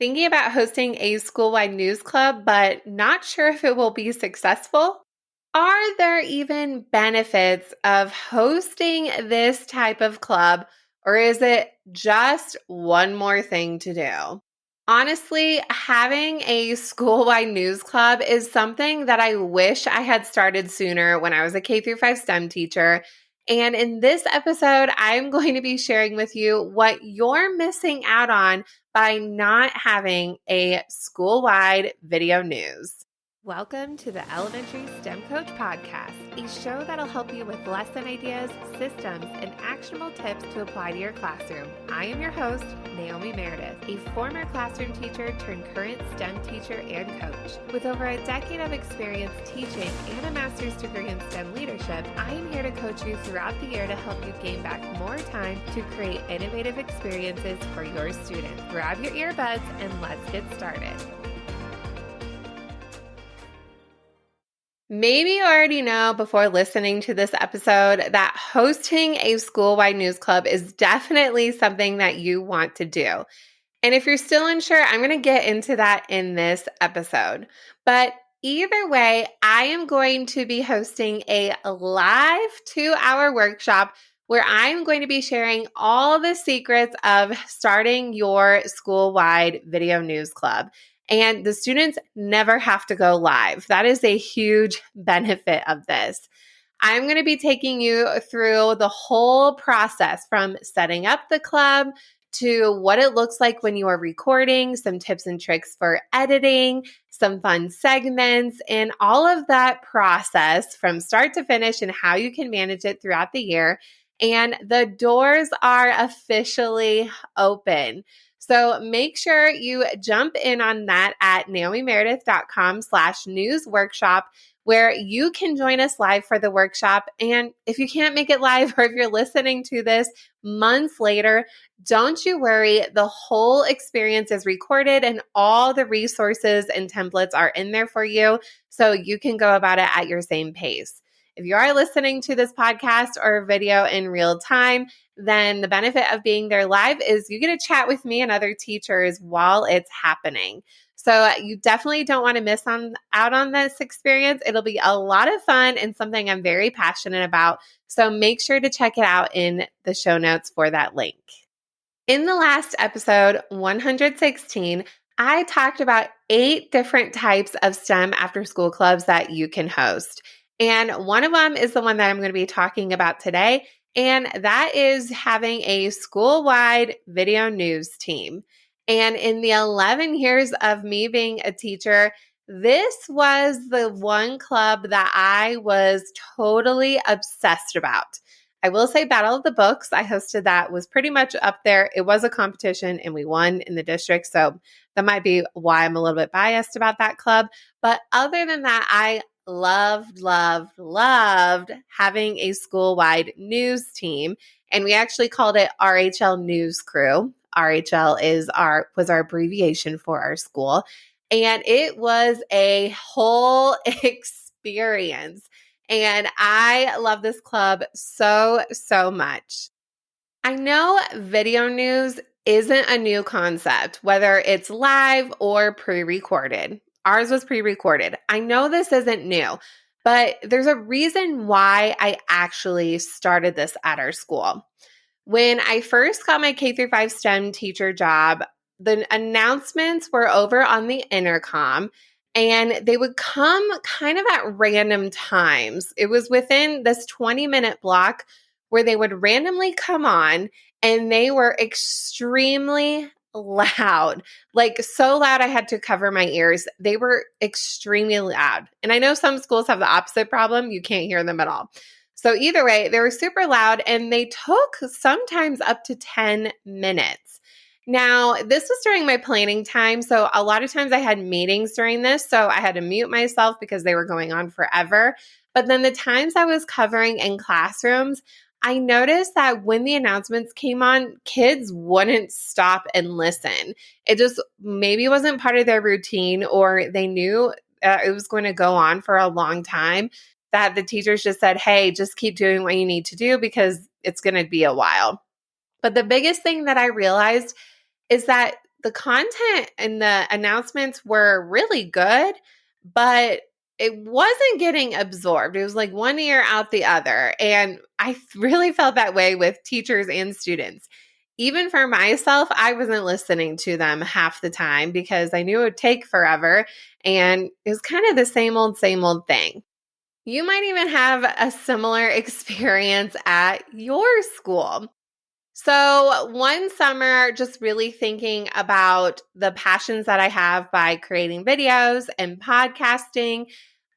Thinking about hosting a school-wide news club, but not sure if it will be successful? Are there even benefits of hosting this type of club, or is it just one more thing to do? Honestly, having a school-wide news club is something that I wish I had started sooner when I was a K through 5 STEM teacher. And in this episode, I'm going to be sharing with you what you're missing out on by not having a school-wide video news. Welcome to the Elementary STEM Coach Podcast, a show that'll help you with lesson ideas, systems, and actionable tips to apply to your classroom. I am your host, Naomi Meredith, a former classroom teacher turned current STEM teacher and coach. With over a decade of experience teaching and a master's degree in STEM leadership, I am here to coach you throughout the year to help you gain back more time to create innovative experiences for your students. Grab your earbuds and let's get started. Maybe you already know before listening to this episode that hosting a school-wide news club is definitely something that you want to do. And if you're still unsure, I'm going to get into that in this episode. But either way, I am going to be hosting a live 2-hour workshop where I'm going to be sharing all the secrets of starting your school-wide video news club. And the students never have to go live. That is a huge benefit of this. I'm going to be taking you through the whole process from setting up the club to what it looks like when you are recording, some tips and tricks for editing, some fun segments, and all of that process from start to finish and how you can manage it throughout the year. And the doors are officially open. So make sure you jump in on that at naomimeredith.com/news workshop, where you can join us live for the workshop. And if you can't make it live, or if you're listening to this months later, don't you worry. The whole experience is recorded and all the resources and templates are in there for you, so you can go about it at your same pace. If you are listening to this podcast or video in real time, then the benefit of being there live is you get to chat with me and other teachers while it's happening. So you definitely don't want to miss out on this experience. It'll be a lot of fun and something I'm very passionate about. So make sure to check it out in the show notes for that link. In the last episode, 116, I talked about 8 different types of STEM after-school clubs that you can host. And one of them is the one that I'm going to be talking about today, and that is having a school-wide video news team. And in the 11 years of me being a teacher, this was the one club that I was totally obsessed about. I will say Battle of the Books, I hosted that, was pretty much up there. It was a competition and we won in the district. So that might be why I'm a little bit biased about that club. But other than that, I loved having a school-wide news team. And we actually called it RHL News Crew. RHL was our abbreviation for our school. And it was a whole experience. And I love this club so much. I know video news isn't a new concept, whether it's live or pre-recorded. Ours was pre-recorded. I know this isn't new, but there's a reason why I actually started this at our school. When I first got my K through 5 STEM teacher job, the announcements were over on the intercom, and they would come kind of at random times. It was within this 20-minute block where they would randomly come on, and they were extremely loud, like so loud I had to cover my ears. They were extremely loud. And I know some schools have the opposite problem. You can't hear them at all. So either way, they were super loud and they took sometimes up to 10 minutes. Now, this was during my planning time. So a lot of times I had meetings during this. So I had to mute myself because they were going on forever. But then the times I was covering in classrooms, I noticed that when the announcements came on, kids wouldn't stop and listen. It just maybe wasn't part of their routine, or they knew it was going to go on for a long time, that the teachers just said, hey, just keep doing what you need to do because it's going to be a while. But the biggest thing that I realized is that the content and the announcements were really good, but it wasn't getting absorbed. It was like one ear out the other. And I really felt that way with teachers and students. Even for myself, I wasn't listening to them half the time because I knew it would take forever. And it was kind of the same old thing. You might even have a similar experience at your school. So, one summer, just really thinking about the passions that I have by creating videos and podcasting,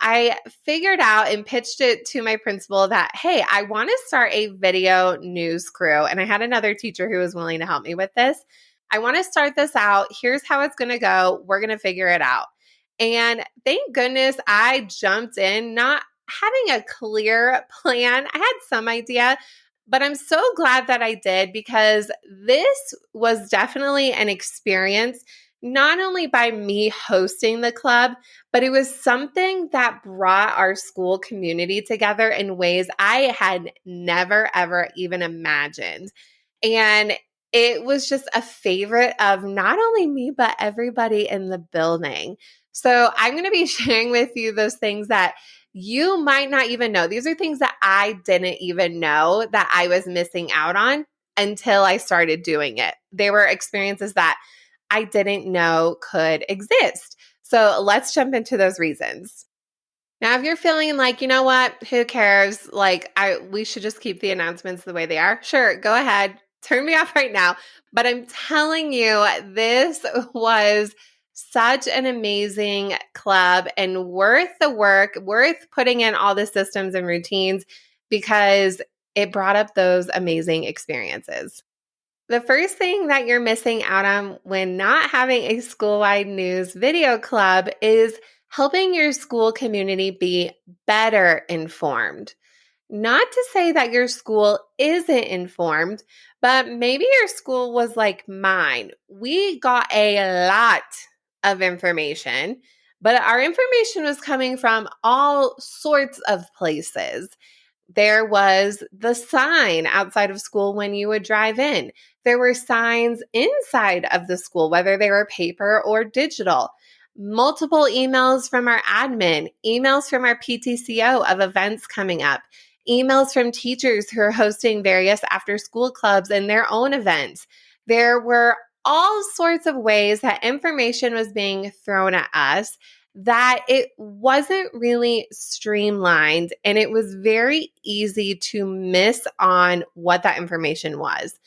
I figured out and pitched it to my principal that, hey, I want to start a video news crew. And I had another teacher who was willing to help me with this. I want to start this out. Here's how it's going to go. We're going to figure it out. And thank goodness I jumped in, not having a clear plan. I had some idea, but I'm so glad that I did because this was definitely an experience, not only by me hosting the club, but it was something that brought our school community together in ways I had never, ever even imagined. And it was just a favorite of not only me, but everybody in the building. So I'm going to be sharing with you those things that you might not even know. These are things that I didn't even know that I was missing out on until I started doing it. They were experiences that I didn't know could exist. So let's jump into those reasons. Now, if you're feeling like, you know what, who cares? Like, we should just keep the announcements the way they are. Sure, go ahead. Turn me off right now. But I'm telling you, this was such an amazing club and worth the work, worth putting in all the systems and routines because it brought up those amazing experiences. The first thing that you're missing out on when not having a school-wide news video club is helping your school community be better informed. Not to say that your school isn't informed, but maybe your school was like mine. We got a lot of information, but our information was coming from all sorts of places. There was the sign outside of school when you would drive in. There were signs inside of the school, whether they were paper or digital. Multiple emails from our admin, emails from our PTCO of events coming up, emails from teachers who are hosting various after-school clubs and their own events. There were all sorts of ways that information was being thrown at us that it wasn't really streamlined and it was very easy to miss on what that information was.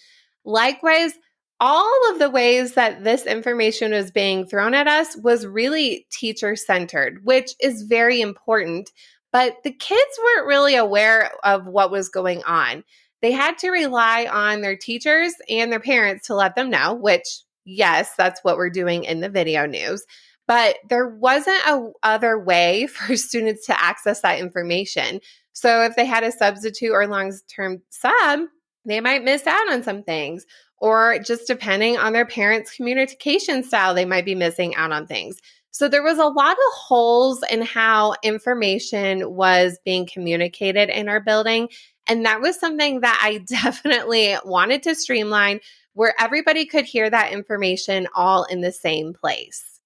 Likewise, all of the ways that this information was being thrown at us was really teacher-centered, which is very important, but the kids weren't really aware of what was going on. They had to rely on their teachers and their parents to let them know, which, yes, that's what we're doing in the video news. But there wasn't a other way for students to access that information. So if they had a substitute or long-term sub, they might miss out on some things. Or just depending on their parents' communication style, they might be missing out on things. So there was a lot of holes in how information was being communicated in our building. And that was something that I definitely wanted to streamline where everybody could hear that information all in the same place.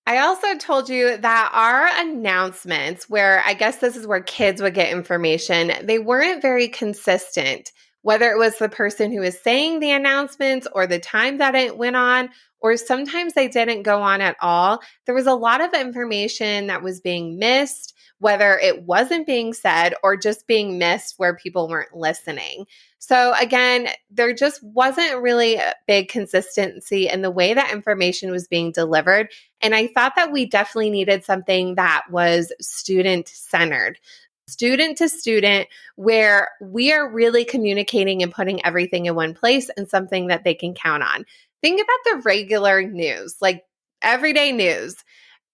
I also told you that our announcements, where I guess this is where kids would get information, they weren't very consistent, whether it was the person who was saying the announcements or the time that it went on, or sometimes they didn't go on at all. There was a lot of information that was being missed, whether it wasn't being said or just being missed where people weren't listening. So again, there just wasn't really a big consistency in the way that information was being delivered. And I thought that we definitely needed something that was student-centered, student to student, where we are really communicating and putting everything in one place and something that they can count on. Think about the regular news, like everyday news.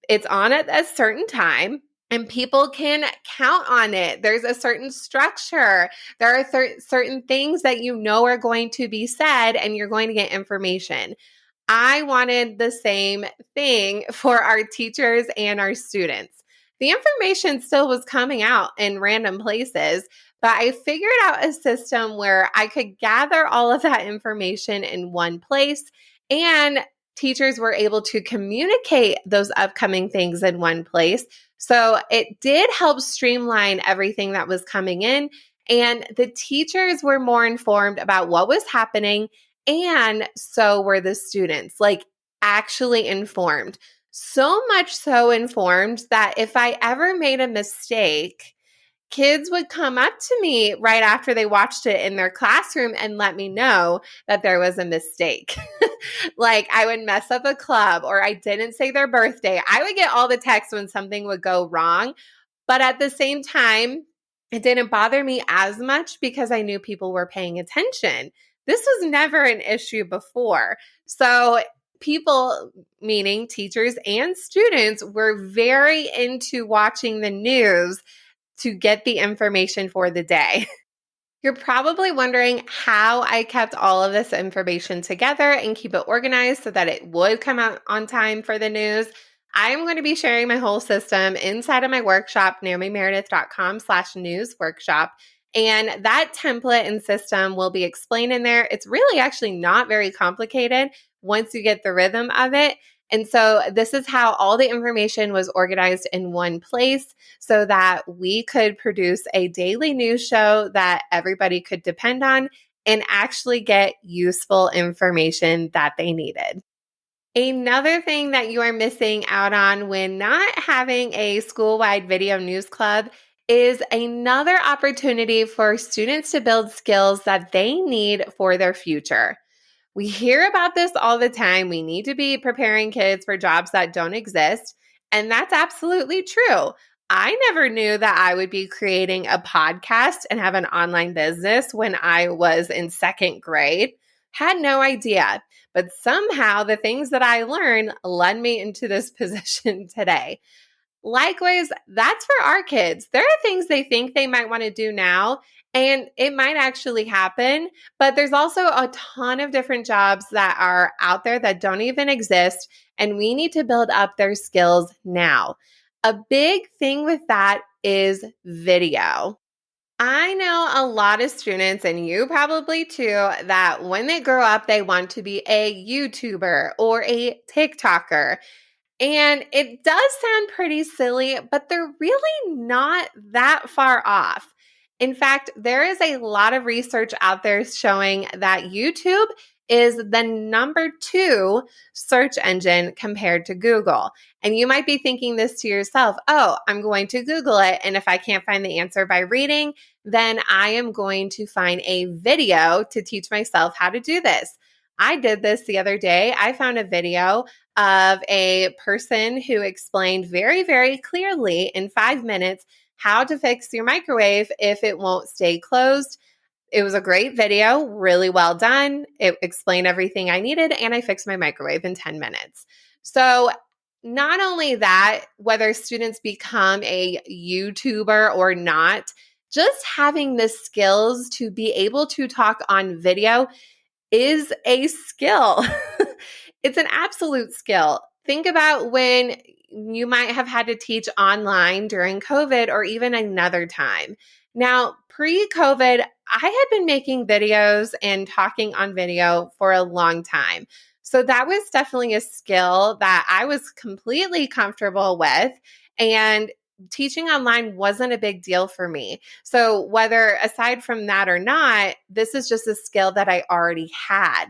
It's on at a certain time. And people can count on it. There's a certain structure. There are certain things that you know are going to be said and you're going to get information. I wanted the same thing for our teachers and our students. The information still was coming out in random places, but I figured out a system where I could gather all of that information in one place and teachers were able to communicate those upcoming things in one place. So it did help streamline everything that was coming in. And the teachers were more informed about what was happening. And so were the students, like actually informed. So much so informed that if I ever made a mistake, kids would come up to me right after they watched it in their classroom and let me know that there was a mistake. Like I would mess up a club or I didn't say their birthday. I would get all the texts when something would go wrong. But at the same time, it didn't bother me as much because I knew people were paying attention. This was never an issue before. So people, meaning teachers and students, were very into watching the news to get the information for the day. You're probably wondering how I kept all of this information together and keep it organized so that it would come out on time for the news. I am going to be sharing my whole system inside of my workshop, naomimeredith.com/news workshop. And that template and system will be explained in there. It's really actually not very complicated once you get the rhythm of it. And so this is how all the information was organized in one place so that we could produce a daily news show that everybody could depend on and actually get useful information that they needed. Another thing that you are missing out on when not having a school-wide video news club is another opportunity for students to build skills that they need for their future. We hear about this all the time. We need to be preparing kids for jobs that don't exist. And that's absolutely true. I never knew that I would be creating a podcast and have an online business when I was in second grade. Had no idea. But somehow the things that I learned led me into this position today. Likewise, that's for our kids. There are things they think they might want to do now, and it might actually happen, but there's also a ton of different jobs that are out there that don't even exist, and we need to build up their skills now. A big thing with that is video. I know a lot of students, and you probably too, that when they grow up, they want to be a YouTuber or a TikToker. And it does sound pretty silly, but they're really not that far off. In fact, there is a lot of research out there showing that YouTube is the number 2 search engine compared to Google. And you might be thinking this to yourself, oh, I'm going to Google it. And if I can't find the answer by reading, then I am going to find a video to teach myself how to do this. I did this the other day. I found a video of a person who explained very, very clearly in 5 minutes how to fix your microwave if it won't stay closed. It was a great video, really well done. It explained everything I needed, and I fixed my microwave in 10 minutes. So not only that, whether students become a YouTuber or not, just having the skills to be able to talk on video is a skill. It's an absolute skill. Think about when you might have had to teach online during COVID or even another time. Now, pre-COVID, I had been making videos and talking on video for a long time. So that was definitely a skill that I was completely comfortable with. And teaching online wasn't a big deal for me. So whether aside from that or not, this is just a skill that I already had.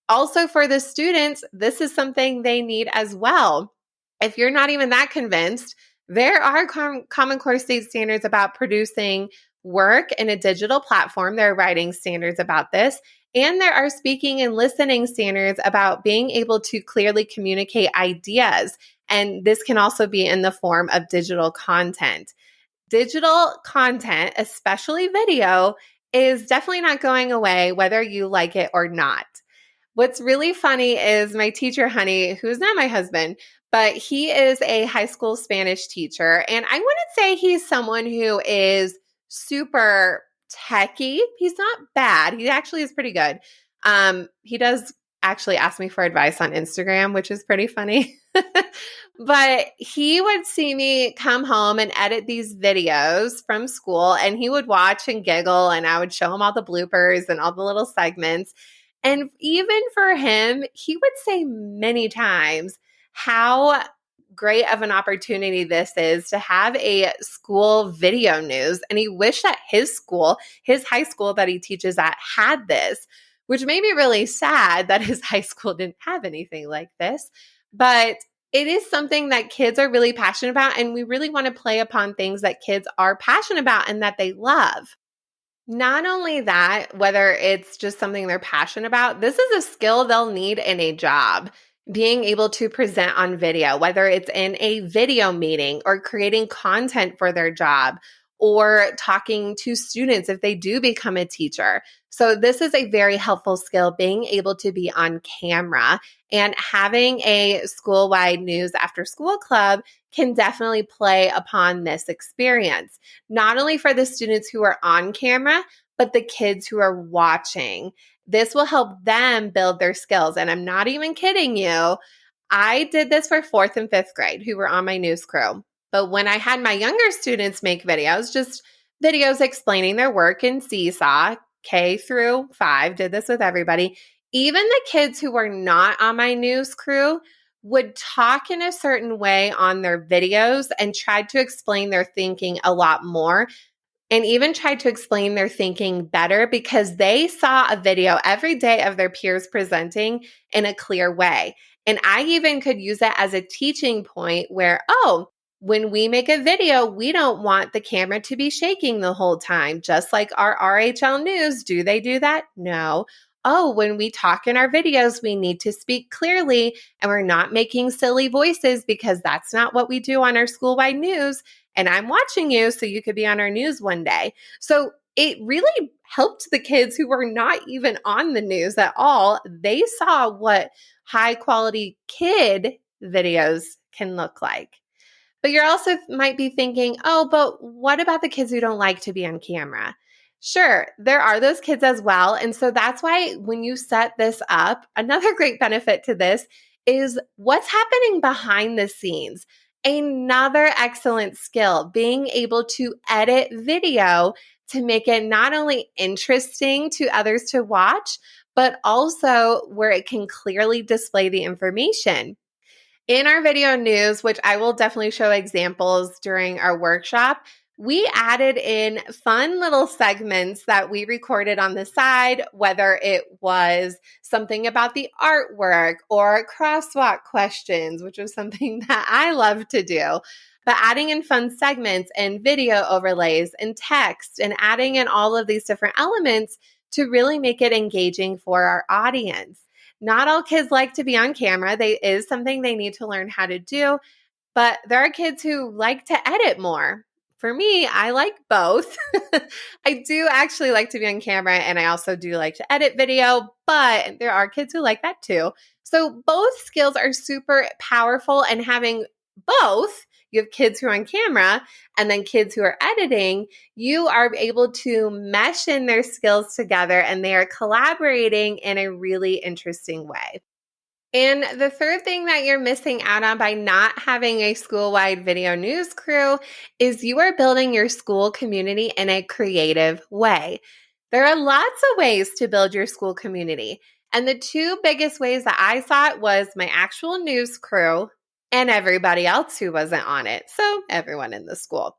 Also for the students, this is something they need as well. If you're not even that convinced, there are Common Core state standards about producing work in a digital platform. There are writing standards about this. And there are speaking and listening standards about being able to clearly communicate ideas. And this can also be in the form of digital content. Digital content, especially video, is definitely not going away whether you like it or not. What's really funny is my teacher, Honey, who's not my husband, but he is a high school Spanish teacher. And I wouldn't say he's someone who is super techie. He's not bad. He actually is pretty good. He does actually ask me for advice on Instagram, which is pretty funny. But he would see me come home and edit these videos from school, and he would watch and giggle, and I would show him all the bloopers and all the little segments. And even for him, he would say many times how great of an opportunity this is to have a school video news. And he wished that his school, his high school that he teaches at, had this, which made me really sad that his high school didn't have anything like this. But it is something that kids are really passionate about, and we really want to play upon things that kids are passionate about and that they love. Not only that, whether it's just something they're passionate about, this is a skill they'll need in a job. Being able to present on video, whether it's in a video meeting or creating content for their job or talking to students if they do become a teacher. So this is a very helpful skill, being able to be on camera, and having a school-wide news after school club can definitely play upon this experience, not only for the students who are on camera, but the kids who are watching. This will help them build their skills. And I'm not even kidding you. I did this for 4th and 5th grade who were on my news crew. But when I had my younger students make videos, just videos explaining their work in Seesaw, K through 5, did this with everybody. Even the kids who were not on my news crew would talk in a certain way on their videos and tried to explain their thinking a lot more, and even tried to explain their thinking better because they saw a video every day of their peers presenting in a clear way. And I even could use it as a teaching point where, oh, when we make a video, we don't want the camera to be shaking the whole time, just like our RHL News. Do they do that? No. Oh, when we talk in our videos, we need to speak clearly and we're not making silly voices because that's not what we do on our school-wide news. And I'm watching you so you could be on our news one day. So it really helped the kids who were not even on the news at all. They saw what high quality kid videos can look like. But you're also might be thinking, oh, but what about the kids who don't like to be on camera? Sure, there are those kids as well. And so that's why when you set this up, another great benefit to this is what's happening behind the scenes. Another excellent skill, being able to edit video to make it not only interesting to others to watch, but also where it can clearly display the information. In our video news, which I will definitely show examples during our workshop, we added in fun little segments that we recorded on the side, whether it was something about the artwork or crosswalk questions, which was something that I love to do. But adding in fun segments and video overlays and text and adding in all of these different elements to really make it engaging for our audience. Not all kids like to be on camera. It is something they need to learn how to do, but there are kids who like to edit more. For me, I like both. I do actually like to be on camera, and I also do like to edit video, but there are kids who like that too. So both skills are super powerful, and having both, you have kids who are on camera and then kids who are editing, you are able to mesh in their skills together and they are collaborating in a really interesting way. And the third thing that you're missing out on by not having a school-wide video news crew is you are building your school community in a creative way. There are lots of ways to build your school community. And the two biggest ways that I saw it was my actual news crew and everybody else who wasn't on it. So everyone in the school.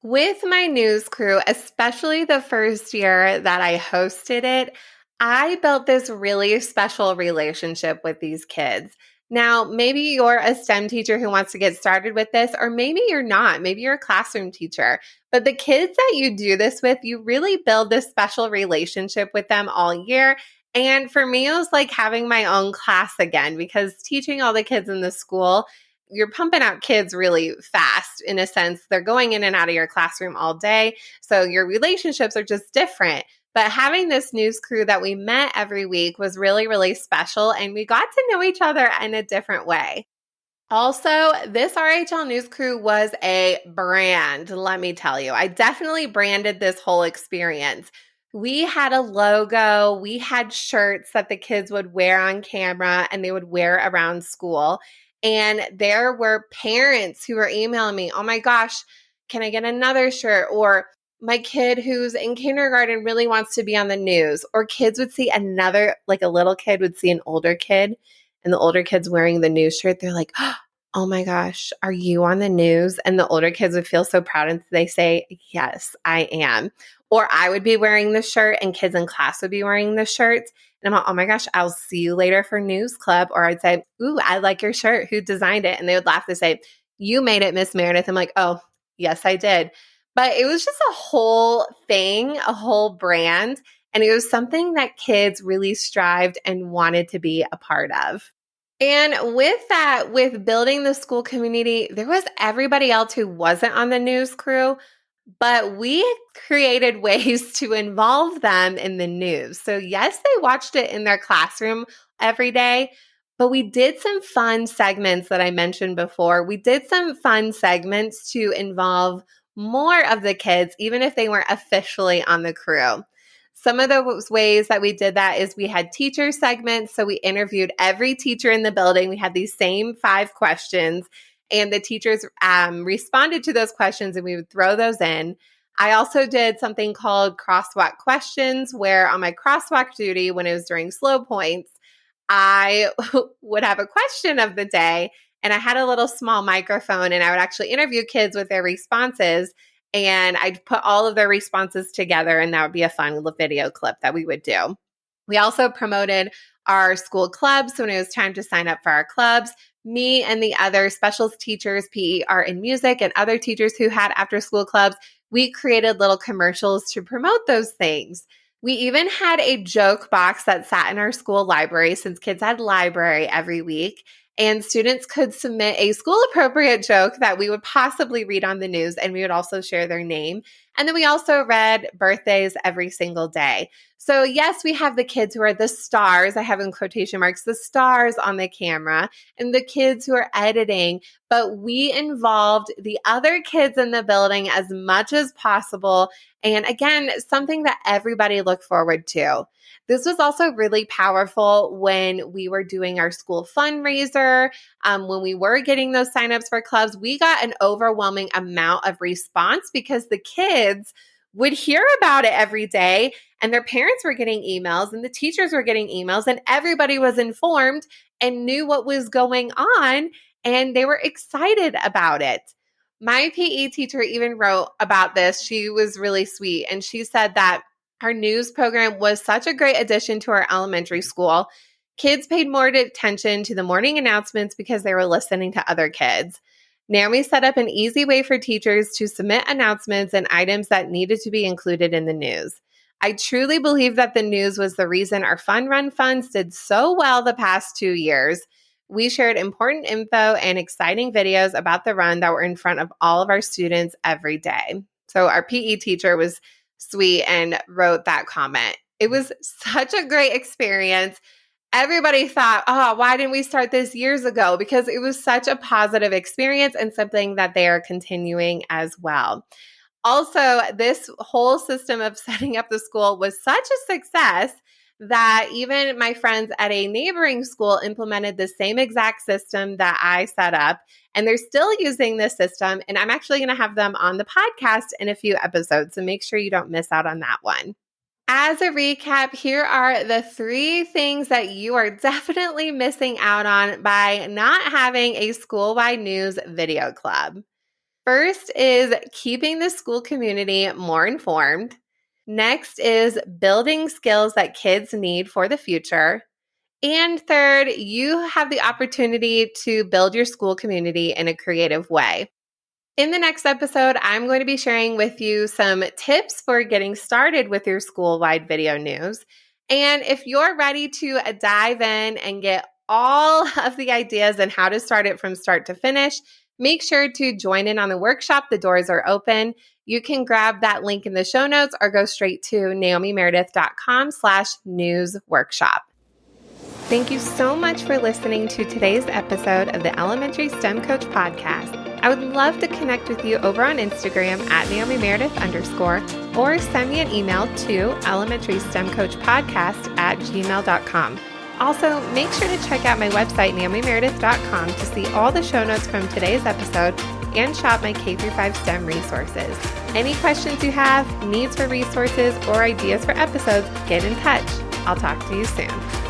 With my news crew, especially the first year that I hosted it, I built this really special relationship with these kids. Now, maybe you're a STEM teacher who wants to get started with this, or maybe you're not. Maybe you're a classroom teacher. But the kids that you do this with, you really build this special relationship with them all year. And for me, it was like having my own class again, because teaching all the kids in the school, you're pumping out kids really fast in a sense. They're going in and out of your classroom all day. So your relationships are just different. But having this news crew that we met every week was really, really special. And we got to know each other in a different way. Also, this RHL news crew was a brand, let me tell you. I definitely branded this whole experience. We had a logo, we had shirts that the kids would wear on camera and they would wear around school. And there were parents who were emailing me, oh my gosh, can I get another shirt? Or my kid who's in kindergarten really wants to be on the news, or kids would see another, like a little kid would see an older kid and the older kid's wearing the news shirt. They're like, oh my gosh, are you on the news? And the older kids would feel so proud and they say, yes, I am. Or I would be wearing the shirt and kids in class would be wearing the shirts. And I'm like, oh my gosh, I'll see you later for news club. Or I'd say, ooh, I like your shirt. Who designed it? And they would laugh to say, you made it, Miss Meredith. I'm like, oh, yes, I did. But it was just a whole thing, a whole brand. And it was something that kids really strived and wanted to be a part of. And with that, with building the school community, there was everybody else who wasn't on the news crew, but we created ways to involve them in the news. So yes, they watched it in their classroom every day, but we did some fun segments that I mentioned before. We did some fun segments to involve more of the kids, even if they weren't officially on the crew. Some of those ways that we did that is we had teacher segments. So we interviewed every teacher in the building. We had these same 5 questions, and the teachers responded to those questions, and we would throw those in. I also did something called crosswalk questions, where on my crosswalk duty, when it was during slow points, I would have a question of the day, and I had a little small microphone, and I would actually interview kids with their responses. And I'd put all of their responses together, and that would be a fun little video clip that we would do. We also promoted our school clubs. So when it was time to sign up for our clubs, me and the other specials teachers, PE, art, and music, and other teachers who had after school clubs, we created little commercials to promote those things. We even had a joke box that sat in our school library, since kids had library every week. And students could submit a school-appropriate joke that we would possibly read on the news, and we would also share their name. And then we also read birthdays every single day. So yes, we have the kids who are the stars, I have in quotation marks, the stars on the camera, and the kids who are editing, but we involved the other kids in the building as much as possible. And again, something that everybody looked forward to. This was also really powerful when we were doing our school fundraiser. When we were getting those signups for clubs, we got an overwhelming amount of response because the kids would hear about it every day, and their parents were getting emails, and the teachers were getting emails, and everybody was informed and knew what was going on, and they were excited about it. My PE teacher even wrote about this. She was really sweet, and she said that our news program was such a great addition to our elementary school. Kids paid more attention to the morning announcements because they were listening to other kids. Naomi set up an easy way for teachers to submit announcements and items that needed to be included in the news. I truly believe that the news was the reason our Fun Run Funds did so well the past 2 years. We shared important info and exciting videos about the run that were in front of all of our students every day. So our PE teacher was sweet and wrote that comment. It was such a great experience. Everybody thought, oh, why didn't we start this years ago? Because it was such a positive experience and something that they are continuing as well. Also, this whole system of setting up the school was such a success that even my friends at a neighboring school implemented the same exact system that I set up, and they're still using this system. And I'm actually going to have them on the podcast in a few episodes, so make sure you don't miss out on that one. As a recap, here are the 3 things that you are definitely missing out on by not having a school-wide news video club. First is keeping the school community more informed. Next is building skills that kids need for the future. And third, you have the opportunity to build your school community in a creative way. In the next episode, I'm going to be sharing with you some tips for getting started with your school-wide video news. And if you're ready to dive in and get all of the ideas and how to start it from start to finish, make sure to join in on the workshop. The doors are open. You can grab that link in the show notes or go straight to naomimeredith.com/newsworkshop. Thank you so much for listening to today's episode of the Elementary STEM Coach Podcast. I would love to connect with you over on Instagram at @NaomiMeredith_ or send me an email to elementarystemcoachpodcast@gmail.com. Also, make sure to check out my website, naomimeredith.com, to see all the show notes from today's episode and shop my K-5 STEM resources. Any questions you have, needs for resources, or ideas for episodes, get in touch. I'll talk to you soon.